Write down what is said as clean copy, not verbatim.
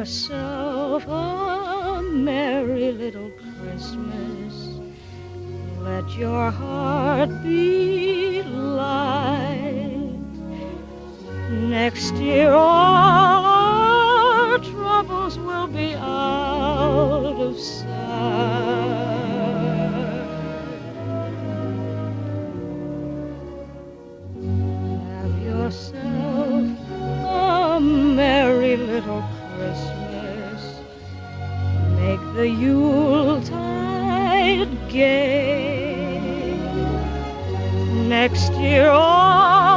yourself a merry little Christmas. Let your heart be light. Next year all our troubles will be out of sight. Have yourself a merry little Christmas. Make the Yuletide gay. Next year all